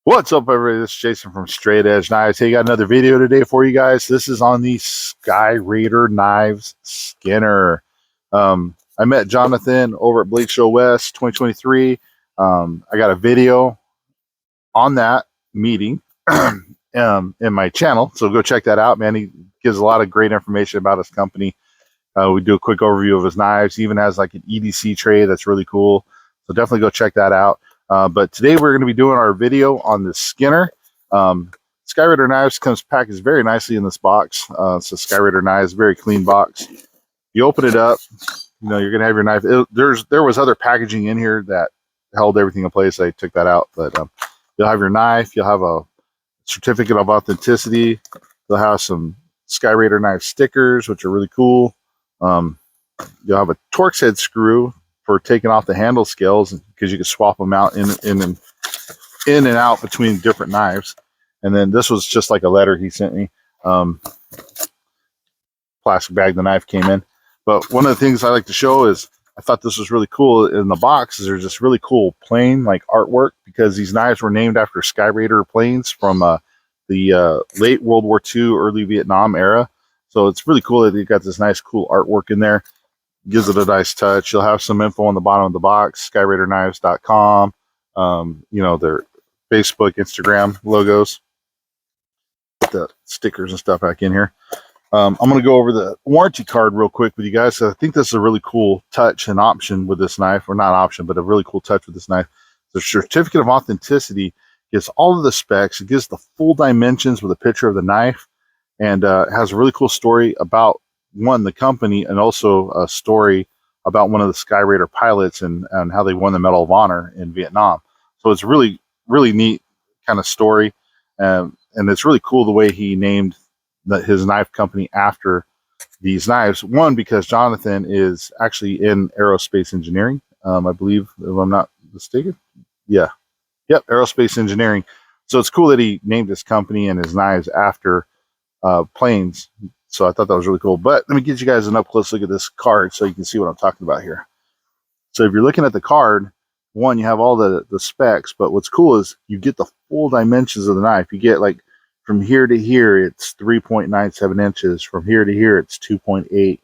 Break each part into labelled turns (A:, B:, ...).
A: What's up, everybody? This is Jason from Straight Edge Knives. Hey, got another video today for you guys. This is on the Skyraider Knives Skinner. I met Jonathan over at Blade Show West 2023. I got a video on that meeting in my channel, so go check that out, man. He gives a lot of great information about his company. We do a quick overview of his knives. He even has like an EDC tray that's really cool, so definitely go check that out. But today we're going to be doing our video on the Skinner. Skyraider Knives comes packaged very nicely in this box. So Skyraider Knives, very clean box. You open it up, you know, you're going to have your knife. There was other packaging in here that held everything in place. I took that out, but you'll have your knife. You'll have a certificate of authenticity. You'll have some Skyraider knife stickers, which are really cool. You'll have a Torx head screw for taking off the handle scales, because you can swap them out in and out between different knives. And then this was just like a letter he sent me. Plastic bag the knife came in. But one of the things I like to show is, I thought this was really cool in the box, is there's this really cool plane like artwork, because these knives were named after Skyraider planes from the late World War II, early Vietnam era. So it's really cool that you got this nice cool artwork in there. Gives it a nice touch. You'll have some info on the bottom of the box, skyraiderknives.com, you know, their Facebook, Instagram logos, the stickers and stuff back in here. I'm going to go over the warranty card real quick with you guys. So I think this is a really cool touch and option with this knife, or not option, but a really cool touch with this knife. The certificate of authenticity gives all of the specs. It gives the full dimensions with a picture of the knife, and has a really cool story about the company, and also a story about one of the Skyraider pilots and how they won the Medal of Honor in Vietnam. So it's really, really neat kind of story. And it's really cool the way he named his knife company after these knives. One, because Jonathan is actually in aerospace engineering, I believe, if I'm not mistaken. Yeah. Yep, aerospace engineering. So it's cool that he named his company and his knives after planes. So I thought that was really cool. But let me get you guys an up close look at this card so you can see what I'm talking about here. So if you're looking at the card, one, you have all the specs, but what's cool is you get the full dimensions of the knife. You get, like, from here to here, it's 3.97 inches. From here to here, it's 2.8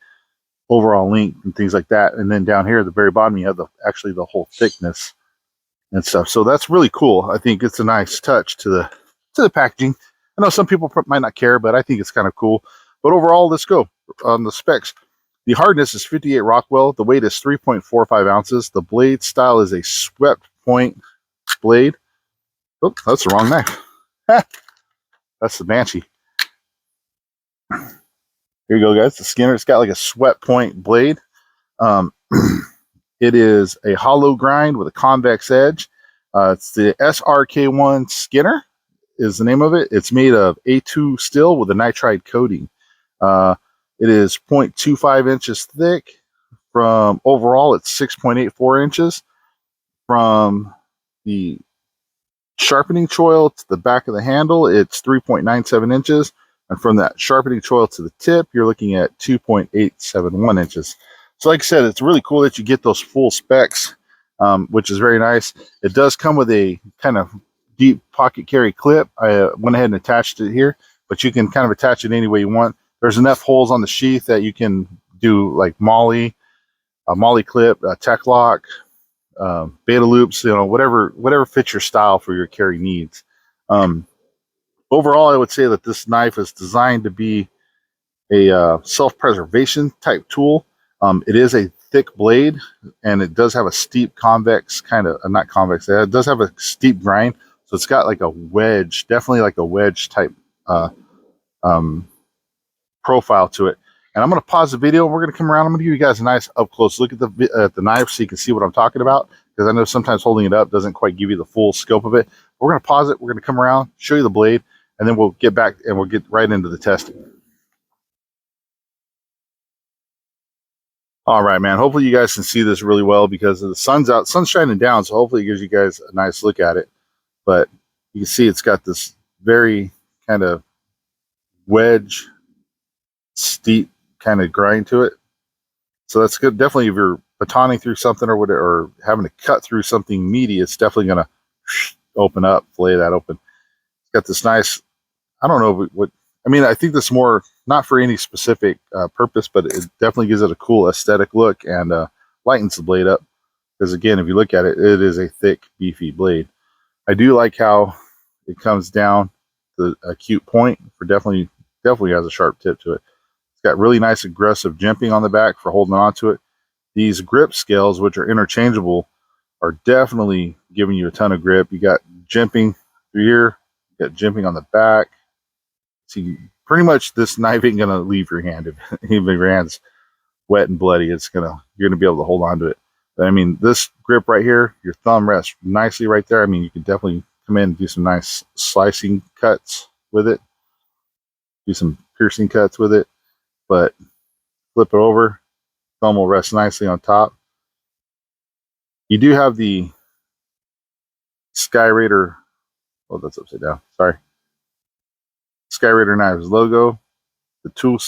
A: overall length and things like that. And then down here at the very bottom, you have actually the whole thickness and stuff. So that's really cool. I think it's a nice touch to the packaging. I know some people might not care, but I think it's kind of cool. But overall, let's go on the specs. The hardness is 58 Rockwell. The weight is 3.45 ounces. The blade style is a swept point blade. Oh, that's the wrong knife. That's the Banshee. Here you go, guys. The Skinner. It's got like a swept point blade. It is a hollow grind with a convex edge. It's the SRK1 Skinner is the name of it. It's made of A2 steel with a nitride coating. It is 0.25 inches thick. From overall, it's 6.84 inches. From the sharpening choil to the back of the handle, it's 3.97 inches. And from that sharpening choil to the tip, you're looking at 2.871 inches. So like I said, it's really cool that you get those full specs, which is very nice. It does come with a kind of deep pocket carry clip. I went ahead and attached it here, but you can kind of attach it any way you want. There's enough holes on the sheath that you can do like a Molly clip, a tech lock, beta loops, you know, whatever fits your style for your carry needs. Overall, I would say that this knife is designed to be a self-preservation type tool. It is a thick blade, and it does have a steep convex kind of, not convex, it does have a steep grind. So it's got like a wedge, definitely like a wedge type profile to it. And I'm going to pause the video, and we're going to come around. I'm going to give you guys a nice up close look at the knife so you can see what I'm talking about, because I know sometimes holding it up doesn't quite give you the full scope of it. We're going to pause it. We're going to come around, show you the blade, and then we'll get back and we'll get right into the testing. All right, man. Hopefully you guys can see this really well, because the sun's out, sun's shining down, so hopefully it gives you guys a nice look at it. But you can see it's got this very kind of wedge, steep kind of grind to it. So that's good. Definitely, if you're batoning through something or whatever, or having to cut through something meaty, it's definitely going to open up, fillet that open. It's got this nice, I don't know what, I mean, I think this more, not for any specific purpose, but it definitely gives it a cool aesthetic look and lightens the blade up. Because again, if you look at it, it is a thick, beefy blade. I do like how it comes down to a cute point. For definitely has a sharp tip to it. It's got really nice aggressive jimping on the back for holding on to it. These grip scales, which are interchangeable, are definitely giving you a ton of grip. You got jimping through here, you got jimping on the back. See, pretty much this knife ain't gonna leave your hand. If even your hand's wet and bloody, you're gonna be able to hold on to it. But, I mean, this grip right here, your thumb rests nicely right there. I mean, you can definitely come in and do some nice slicing cuts with it, do some piercing cuts with it, but flip it over, thumb will rest nicely on top. You do have the Skyraider, oh, that's upside down, sorry. Skyraider Knives logo, the tool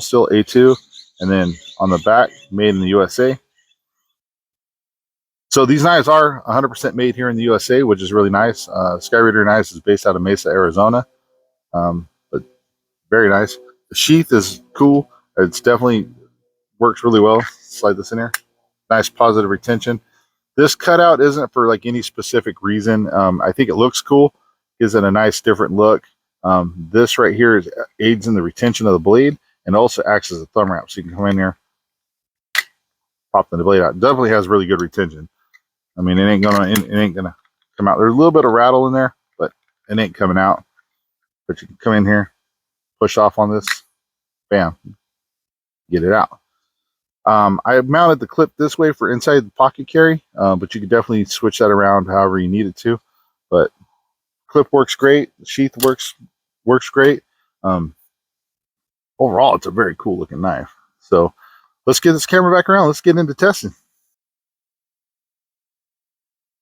A: still A2, and then on the back, made in the USA. So these knives are 100% made here in the USA, which is really nice. Skyraider Knives is based out of Mesa, Arizona, but very nice. The sheath is cool. It's definitely works really well. Slide this in here. Nice positive retention. This cutout isn't for like any specific reason. I think it looks cool. Gives it a nice different look. This right here aids in the retention of the blade and also acts as a thumb wrap. So you can come in here, pop the blade out. It definitely has really good retention. I mean, it ain't gonna come out. There's a little bit of rattle in there, but it ain't coming out. But you can come in here, push off on this, bam, get it out. I mounted the clip this way for inside the pocket carry, but you could definitely switch that around however you need it to. But clip works great. The sheath works great. Overall, it's a very cool looking knife. So let's get this camera back around. Let's get into testing.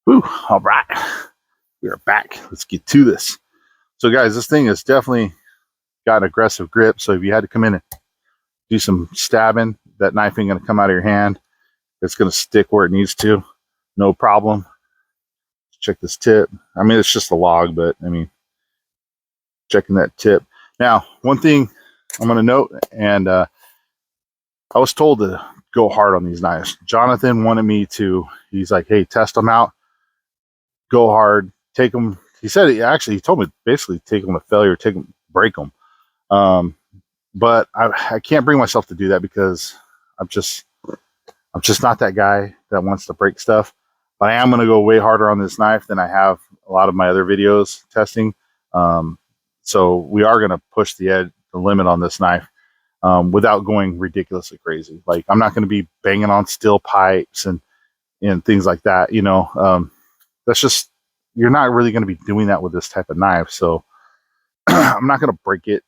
A: Whew, all right. We are back. Let's get to this. So guys, this thing has definitely got an aggressive grip. So if you had to come in and do some stabbing, that knife ain't going to come out of your hand. It's going to stick where it needs to. No problem. Check this tip. I mean, it's just a log, but I mean, checking that tip. Now, one thing I'm going to note, and I was told to go hard on these knives. Jonathan wanted me to, he's like, hey, test them out. Go hard. Take them. He said, he told me basically take them to failure, break them. But I can't bring myself to do that because I'm just not that guy that wants to break stuff. But I am going to go way harder on this knife than I have a lot of my other videos testing. So we are going to push the limit on this knife without going ridiculously crazy. Like, I'm not going to be banging on steel pipes and things like that. You know, that's just, you're not really going to be doing that with this type of knife. So I'm not going to break it.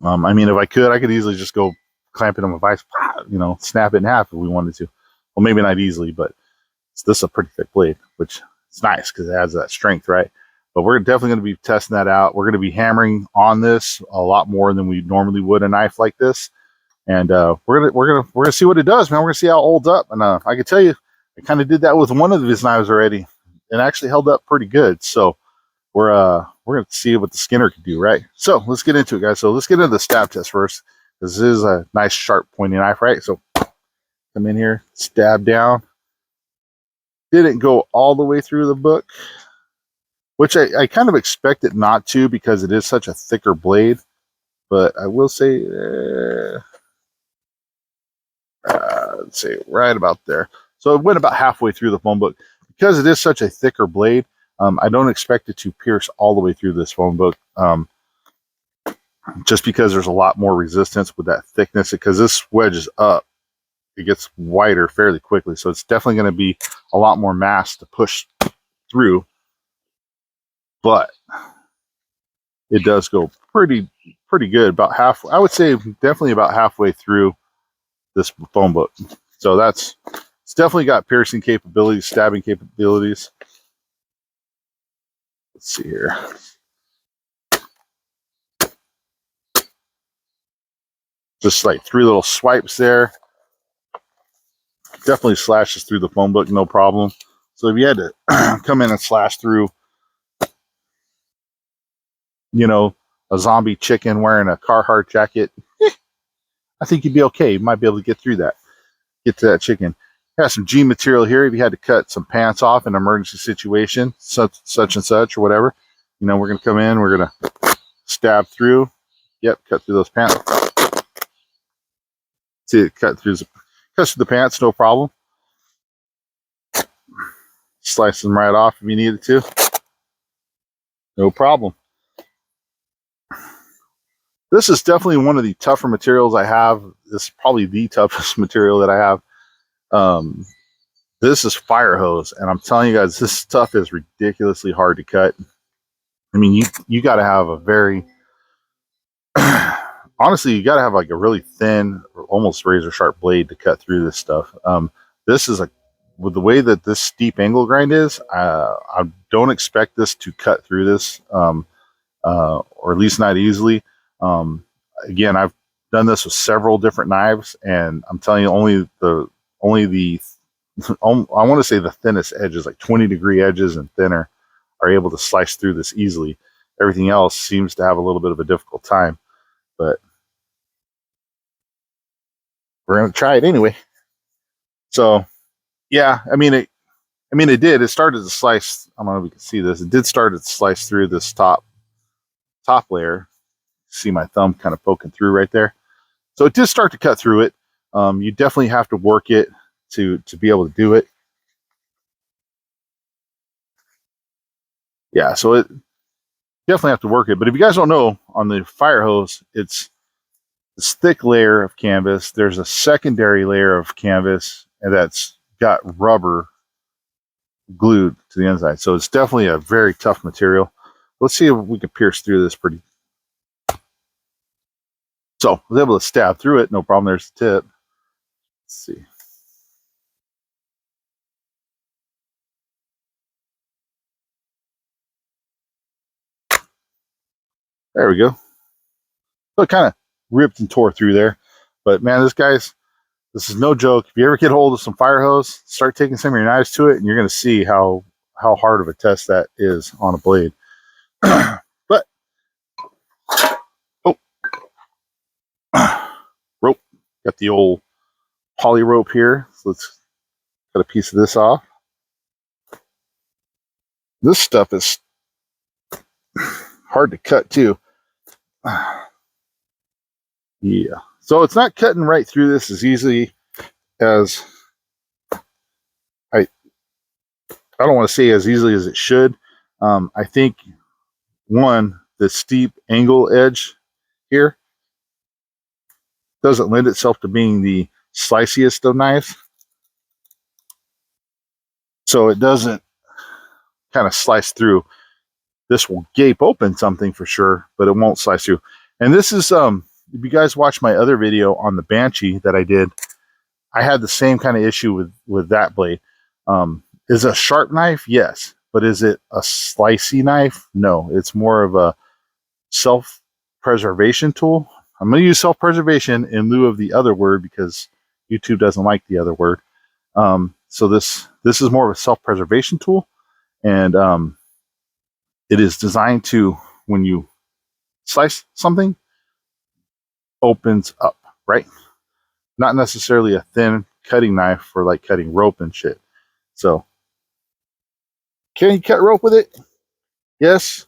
A: I mean, if I could easily just go clamp it on my vise, you know, snap it in half if we wanted to. Well, maybe not easily, but this is a pretty thick blade, which is nice because it has that strength, right? But we're definitely going to be testing that out. We're going to be hammering on this a lot more than we normally would a knife like this, and we're gonna see what it does, man. We're gonna see how it holds up, and I can tell you, I kind of did that with one of his knives already, and actually held up pretty good. So we're gonna see what the Skinner can do, right? So let's get into it, guys. So let's get into the stab test first. This is a nice sharp pointy knife, right? So come in here, stab down. Didn't go all the way through the book, which I kind of expect it not to because it is such a thicker blade. But I will say, let's say right about there. So it went about halfway through the phone book. Because it is such a thicker blade, I don't expect it to pierce all the way through this phone book. Just because there's a lot more resistance with that thickness, because this wedges up, it gets wider fairly quickly. So it's definitely going to be a lot more mass to push through, but it does go pretty good. About half, I would say definitely about halfway through this phone book. So it's definitely got piercing capabilities, stabbing capabilities. Let's see here. Just like 3 little swipes there. Definitely slashes through the phone book, no problem. So if you had to come in and slash through you know, a zombie chicken wearing a Carhartt jacket, I think you'd be okay. You might be able to get through that, get to that chicken. Got some G material here. If you had to cut some pants off in an emergency situation, such and such or whatever, you know, we're going to come in, we're going to stab through. Yep, cut through those pants. See it cut through the pants, no problem. Slice them right off if you needed to. No problem. This is definitely one of the tougher materials I have. This is probably the toughest material that I have. This is fire hose, and I'm telling you guys, this stuff is ridiculously hard to cut. I mean, you got to have a very honestly, you got to have like a really thin, almost razor sharp blade to cut through this stuff. This is with the way that this steep angle grind is, I don't expect this to cut through this, or at least not easily. Again, I've done this with several different knives, and I'm telling you, only the I want to say the thinnest edges, like 20-degree edges and thinner, are able to slice through this easily. Everything else seems to have a little bit of a difficult time, but we're going to try it anyway. So, yeah, I mean, it did. It started to slice. I don't know if you can see this. It did start to slice through this top layer. See my thumb kind of poking through right there. So it did start to cut through it. You definitely have to work it to be able to do it. Yeah, so it definitely have to work it. But if you guys don't know, on the fire hose, it's this thick layer of canvas. There's a secondary layer of canvas, and that's got rubber glued to the inside. So it's definitely a very tough material. Let's see if we can pierce through this pretty. So I was able to stab through it, no problem. There's the tip. Let's see. There we go. So it kind of ripped and tore through there. But man, this is no joke. If you ever get hold of some fire hose, start taking some of your knives to it, and you're going to see how hard of a test that is on a blade. But rope, got the old poly rope here. So let's cut a piece of this off. This stuff is hard to cut too. Yeah. So it's not cutting right through this as easily as I don't want to say as easily as it should. I think the steep angle edge here doesn't lend itself to being the sliciest of knives. So it doesn't kind of slice through. This will gape open something for sure, but it won't slice through. And this is, if you guys watch my other video on the Banshee that I did, I had the same kind of issue with that blade. Is a sharp knife? Yes. But is it a slicey knife? No. It's more of a self-preservation tool. I'm going to use self-preservation in lieu of the other word because YouTube doesn't like the other word. So this is more of a self-preservation tool, and it is designed to, when you slice something, opens up, right? Not necessarily a thin cutting knife for like cutting rope and shit. So, can you cut rope with it? Yes.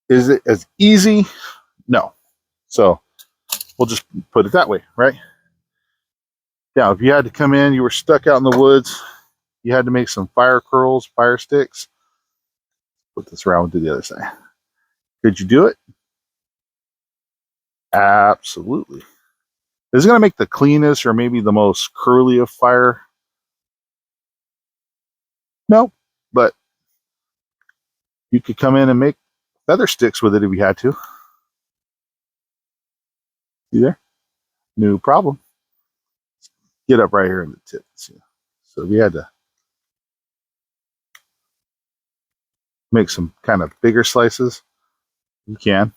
A: Is it as easy? No. So, we'll just put it that way, right? Now, if you had to come in, you were stuck out in the woods, you had to make some fire curls, fire sticks. Put this around to the other side. Could you do it? Absolutely. Is it going to make the cleanest or maybe the most curly of fire? No, but you could come in and make feather sticks with it if you had to. See there? No problem. Get up right here in the tip. So if you had to make some kind of bigger slices, you can.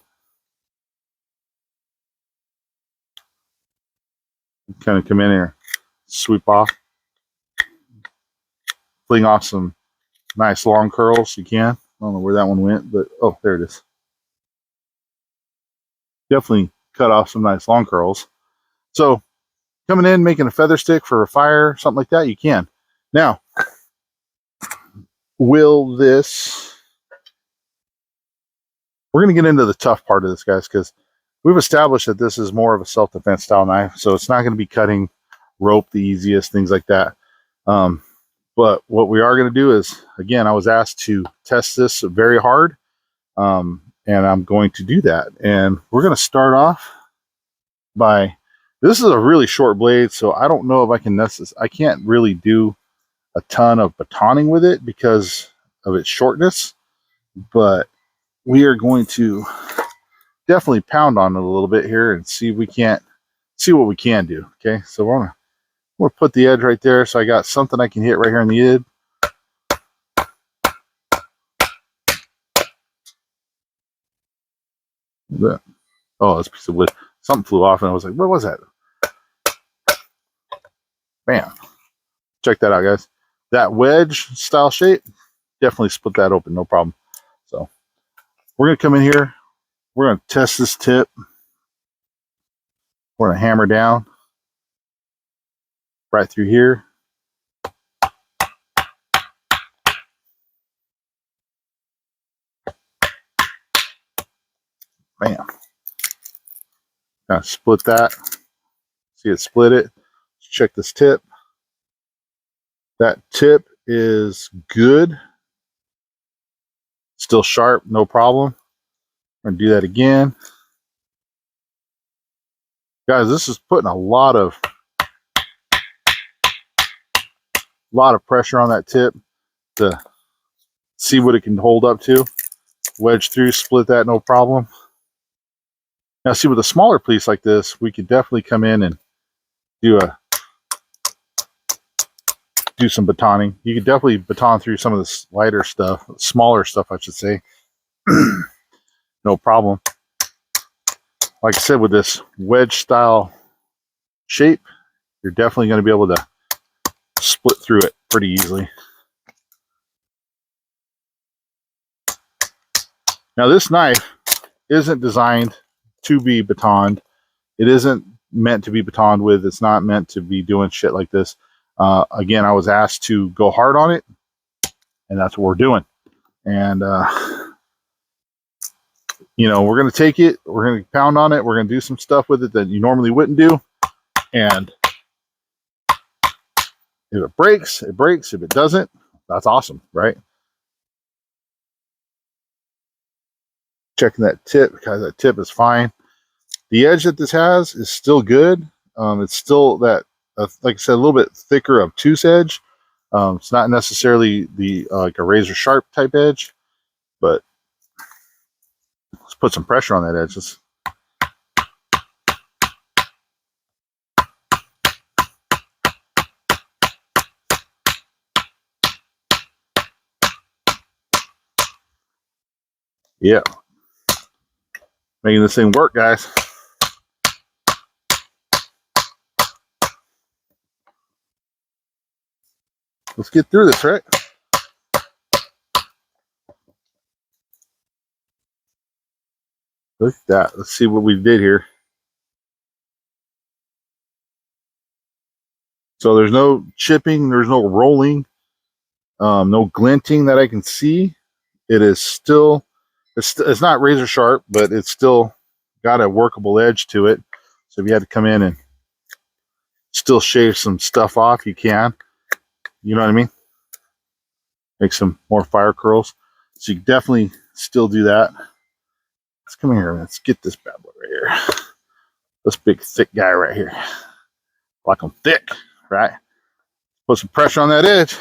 A: Kind of come in here, sweep off, fling off some nice long curls. You can. I don't know where that one went, but oh, there it is. definitely cut off some nice long curls. So coming in, making a feather stick for a fire, something like that, you can. Now, will this... We're going to get into the tough part of this, guys, because we've established that this is more of a self-defense style knife, so it's not going to be cutting rope the easiest, things like that. But what we are going to do is, again, I was asked to test this very hard, and I'm going to do that. And we're going to start off by... This is a really short blade, so I don't know if I can I can't really do a ton of batoning with it because of its shortness, but we are going to definitely pound on it a little bit here and see if we can't see what we can do. Okay, so we're gonna put the edge right there, so I got something I can hit right here on the edge. Oh, this piece of wood, something flew off, and I was like, what was that? Bam! Check that out, guys. That wedge style shape, definitely split that open, no problem. So we're gonna come in here, we're gonna test this tip. We're gonna hammer down right through here. Bam. Kind of split that. See it split it. Let's check this tip. That tip is good. Still sharp, no problem. I'm gonna do that again. Guys, this is putting a lot of pressure on that tip to see what it can hold up to. Wedge through, split that, no problem. Now see, with a smaller piece like this, we could definitely come in and do some batoning. You could definitely baton through some of this lighter stuff, smaller stuff, I should say. No problem. Like I said, with this wedge style shape, you're definitely going to be able to split through it pretty easily. Now this knife isn't designed to be batoned. It isn't meant to be batoned with. It's not meant to be doing shit like this. Again, I was asked to go hard on it, and that's what we're doing. And you know, we're going to take it, we're going to pound on it, we're going to do some stuff with it that you normally wouldn't do. And if it breaks, it breaks. If it doesn't, that's awesome, right? Checking that tip, because that tip is fine. The edge that this has is still good. It's still that, like I said, a little bit thicker obtuse edge. It's not necessarily the like a razor sharp type edge, but let's put some pressure on that edge. Yeah, making this thing work, guys. Let's get through this, right? Look at that. Let's see what we did here. So there's no chipping, there's no rolling, no glinting that I can see. It is still, it's not razor sharp, but it's still got a workable edge to it. So if you had to come in and still shave some stuff off, you can. You know what I mean? Make some more fire curls. So you definitely still do that. Let's come here. Let's get this bad boy right here. This big thick guy right here. Like I'm thick, right? Put some pressure on that edge.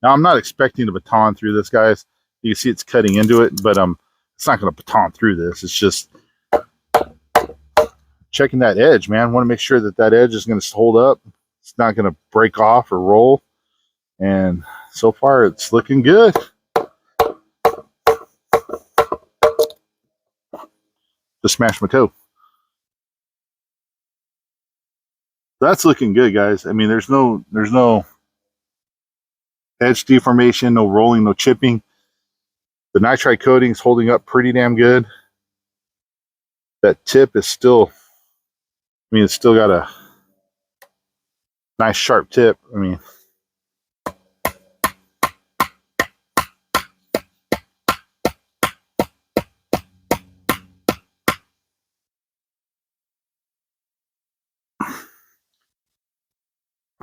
A: Now I'm not expecting to baton through this, guys. You can see it's cutting into it, but it's not going to baton through this. It's just checking that edge, man. I want to make sure that that edge is going to hold up. It's not going to break off or roll. And so far, it's looking good. Just smashed my toe. That's looking good, guys. I mean, there's no edge deformation, no rolling, no chipping. The nitride coating is holding up pretty damn good. That tip is still, I mean, it's still got a nice sharp tip. I mean,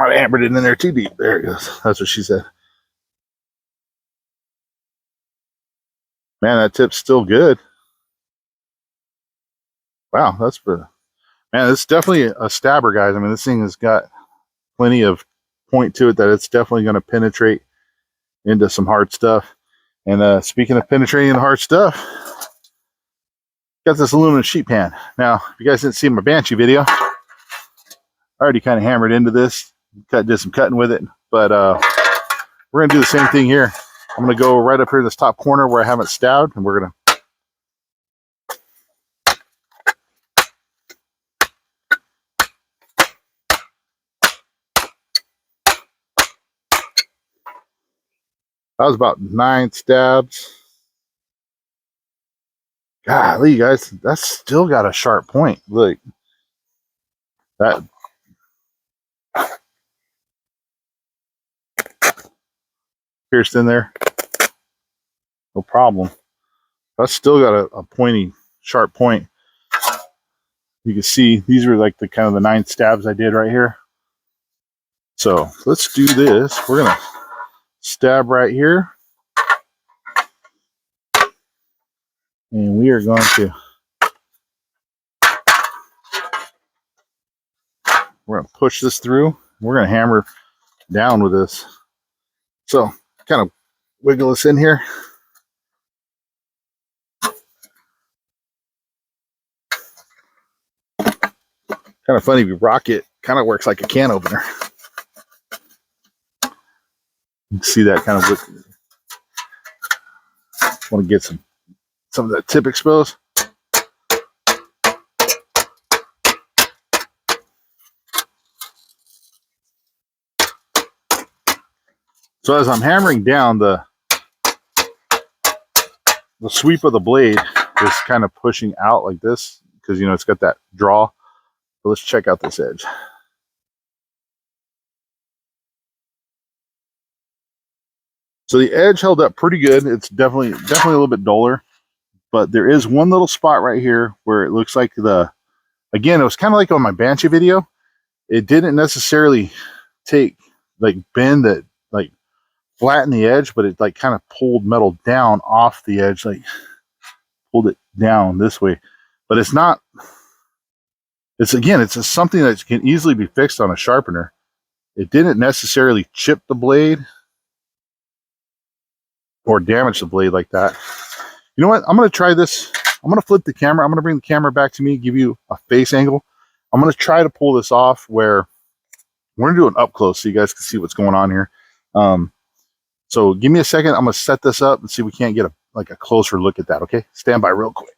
A: I hammered it in there too deep. There it goes. That's what she said. Man, that tip's still good. Wow, that's pretty. Man, it's definitely a stabber, guys. I mean, this thing has got plenty of point to it that it's definitely going to penetrate into some hard stuff. And speaking of penetrating into hard stuff, got this aluminum sheet pan. Now, if you guys didn't see my Banshee video, I already kind of hammered into this, did some cutting with it, but we're going to do the same thing here. I'm going to go right up here to this top corner where I haven't stabbed, and we're going to that was about 9 stabs. Golly, guys, that's still got a sharp point. Look, that pierced in there, no problem. That's still got a pointy, sharp point. You can see these are like the kind of the 9 stabs I did right here. So let's do this. We're gonna stab right here, and we are going to push this through. We're gonna hammer down with this. So kind of wiggle this in here. Kind of funny if you rock it, kind of works like a can opener. You can see that kind of want to get some of that tip exposed. So as I'm hammering down, the sweep of the blade is kind of pushing out like this because, you know, it's got that draw. So let's check out this edge. So the edge held up pretty good. It's definitely a little bit duller, but there is one little spot right here where it looks like again, it was kind of like on my Banshee video. It didn't necessarily bend that, like flatten the edge, but it like kind of pulled metal down off the edge, like pulled it down this way. But it's not, it's just something that can easily be fixed on a sharpener. It didn't necessarily chip the blade or damage the blade like that. You know what? I'm going to try this. I'm going to flip the camera. I'm going to bring the camera back to me, give you a face angle. I'm going to try to pull this off where we're going to do an up close so you guys can see what's going on here. So give me a second. I'm going to set this up and see if we can't get a closer look at that. Okay, stand by real quick.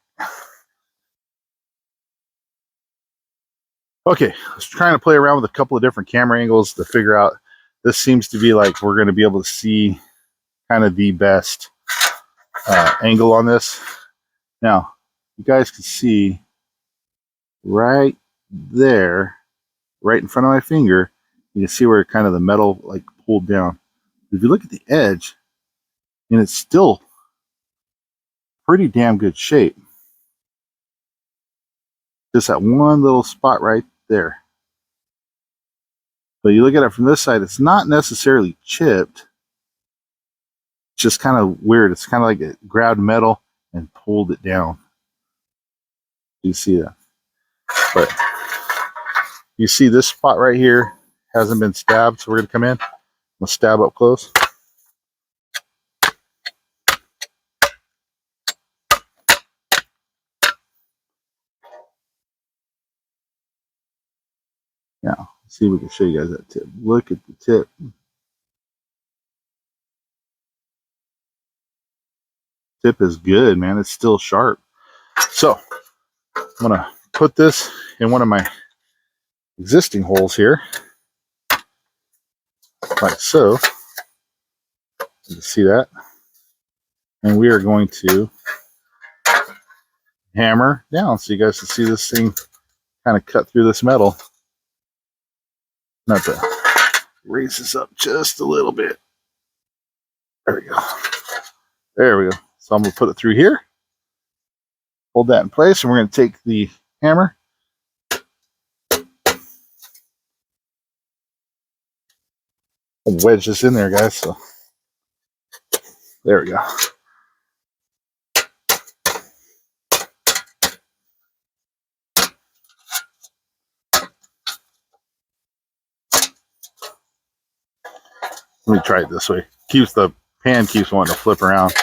A: Okay, I was trying to play around with a couple of different camera angles to figure out. This seems to be like we're going to be able to see kind of the best angle on this. Now, you guys can see right there, right in front of my finger, you can see where kind of the metal like pulled down. If you look at the edge, and it's still pretty damn good shape. Just that one little spot right there. But you look at it from this side, it's not necessarily chipped. It's just kind of weird. It's kind of like it grabbed metal and pulled it down. You see that? But you see this spot right here hasn't been stabbed, so we're going to come in. We'll stab up close. Now, see if we can show you guys that tip. Look at the tip. Tip is good, man. It's still sharp. So, I'm going to put this in one of my existing holes here, like so. You can see that. And we are going to hammer down so you guys can see this thing kind of cut through this metal. Not to raise this up just a little bit. There we go. There we go. So I'm going to put it through here. Hold that in place, and we're going to take the hammer. I'll wedge this in there, guys. So there we go. Let me try it this way. Keeps the pan keeps wanting to flip around.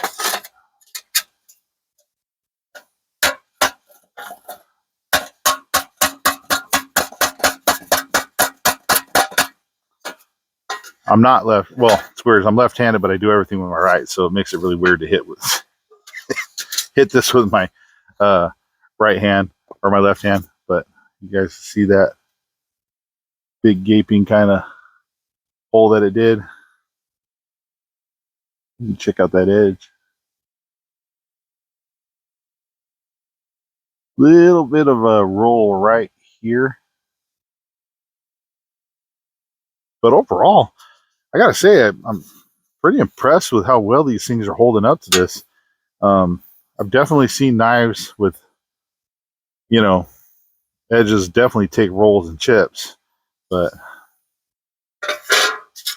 A: I'm not left. Well, it's weird. I'm left-handed, but I do everything with my right, so it makes it really weird to hit this with my right hand or my left hand. But you guys see that big gaping kind of hole that it did. You can check out that edge. Little bit of a roll right here. But overall, I gotta say, I'm pretty impressed with how well these things are holding up to this. I've definitely seen knives with, you know, edges definitely take rolls and chips. But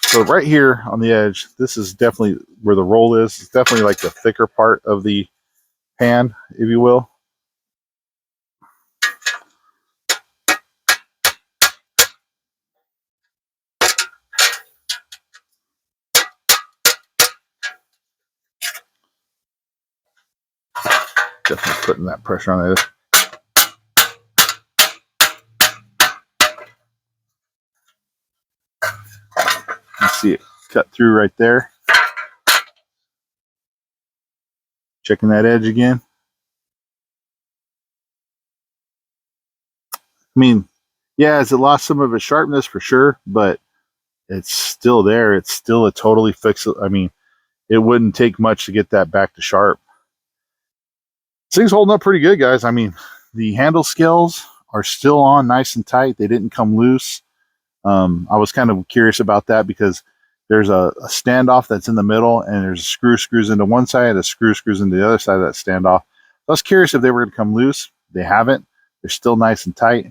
A: so right here on the edge, this is definitely where the roll is. It's definitely like the thicker part of the pan, if you will. Definitely putting that pressure on it. You see it cut through right there. Checking that edge again. I mean, yeah, has it lost some of its sharpness for sure, but it's still there. It's still a totally fixable. I mean, it wouldn't take much to get that back to sharp. This thing's holding up pretty good, guys. I mean, the handle scales are still on nice and tight. They didn't come loose. I was kind of curious about that because there's a standoff that's in the middle, and there's a screws into one side, a screws into the other side of that standoff. I was curious if they were going to come loose. They haven't. They're still nice and tight.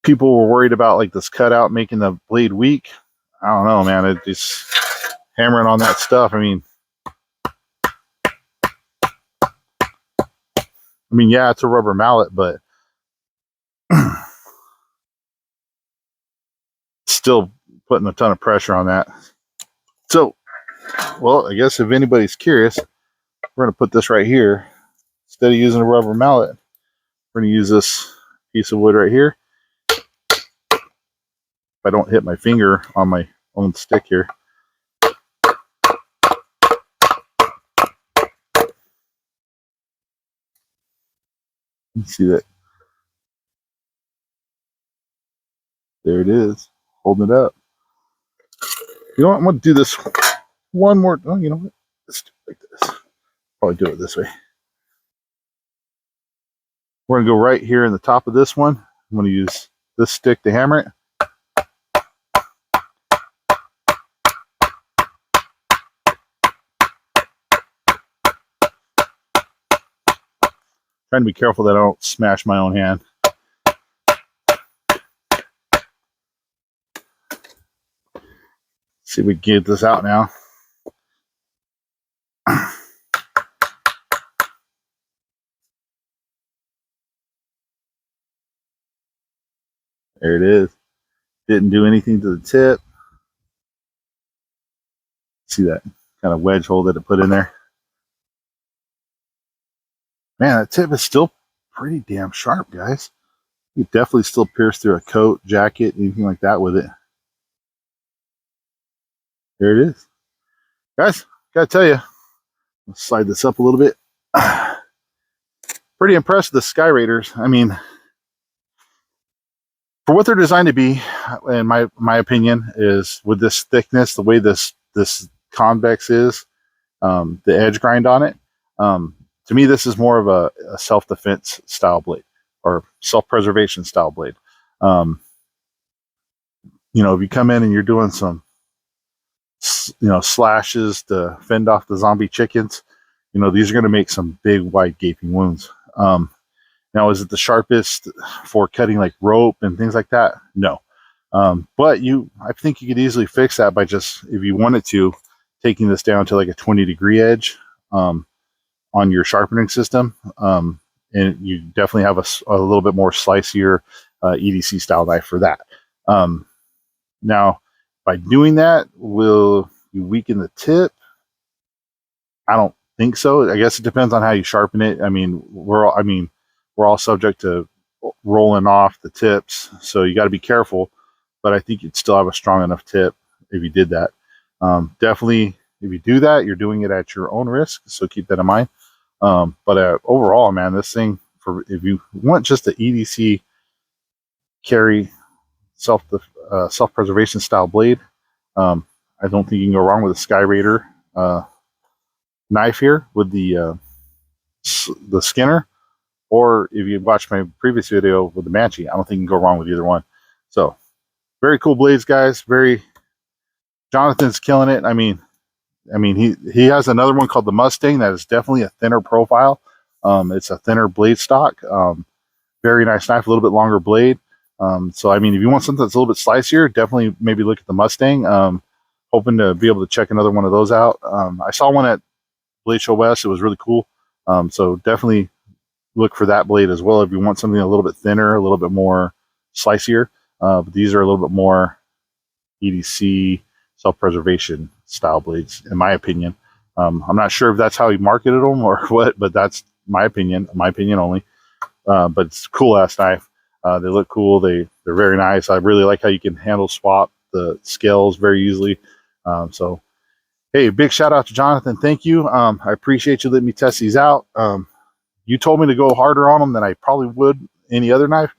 A: People were worried about like this cutout making the blade weak. I don't know, man. It just hammering on that stuff. I mean, yeah, it's a rubber mallet, but still putting a ton of pressure on that. So, well, I guess if anybody's curious, we're going to put this right here. Instead of using a rubber mallet, we're going to use this piece of wood right here. If I don't hit my finger on my own stick here. You see that? There it is, holding it up. You know what? I'm going to do this one more. Oh, you know what? Let's do it like this. Probably do it this way. We're going to go right here in the top of this one. I'm going to use this stick to hammer it. Trying to be careful that I don't smash my own hand. See if we can get this out now. There it is. Didn't do anything to the tip. See that kind of wedge hole that it put in there? Man, that tip is still pretty damn sharp, guys. You definitely still pierce through a coat, jacket, anything like that with it. There it is. Guys, gotta tell you, let's slide this up a little bit. Pretty impressed with the Skyraiders. I mean, for what they're designed to be, in my opinion, is with this thickness, the way this convex is, the edge grind on it. To me, this is more of a self-defense style blade or self-preservation style blade. You know, if you come in and you're doing some, you know, slashes to fend off the zombie chickens, you know, these are going to make some big, wide, gaping wounds. Now, is it the sharpest for cutting like rope and things like that? No. But I think you could easily fix that by just, if you wanted to, taking this down to like a 20-degree edge on your sharpening system. And you definitely have a little bit more slicier EDC style knife for that. Now, by doing that, will you weaken the tip? I don't think so. I guess it depends on how you sharpen it. I mean, we're all subject to rolling off the tips, so you got to be careful. But I think you'd still have a strong enough tip if you did that. Definitely, if you do that, you're doing it at your own risk, so keep that in mind. But overall, man, this thing, if you want just the EDC carry self-preservation style blade, I don't think you can go wrong with a Skyraider knife here with the Skinner. Or if you watched my previous video with the Banshee, I don't think you can go wrong with either one. So, very cool blades, guys. Jonathan's killing it. I mean, he has another one called the Mustang that is definitely a thinner profile. It's a thinner blade stock. Very nice knife, a little bit longer blade. So, I mean, if you want something that's a little bit slicier, definitely maybe look at the Mustang. Hoping to be able to check another one of those out. I saw one at Blade Show West. It was really cool. So definitely look for that blade as well if you want something a little bit thinner, a little bit more slicier. But these are a little bit more EDC self-preservation style blades, in my opinion. I'm not sure if that's how he marketed them or what, but that's my opinion only. But it's a cool ass knife. They look cool. They're very nice. I really like how you can handle swap the scales very easily. So, hey, big shout out to Jonathan. Thank you. I appreciate you letting me test these out. You told me to go harder on them than I probably would any other knife.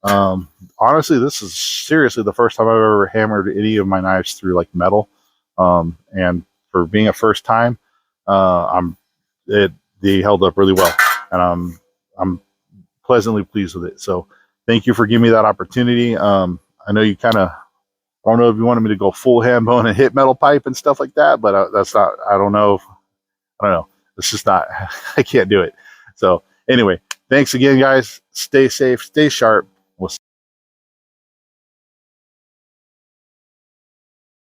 A: Honestly, this is seriously the first time I've ever hammered any of my knives through like metal. And for being a first time, they held up really well, and I'm pleasantly pleased with it. So thank you for giving me that opportunity. I know you kind of, I don't know if you wanted me to go full ham bone and hit metal pipe and stuff like that, but that's not, I don't know. It's just not, I can't do it. So anyway, thanks again, guys. Stay safe, stay sharp. We'll see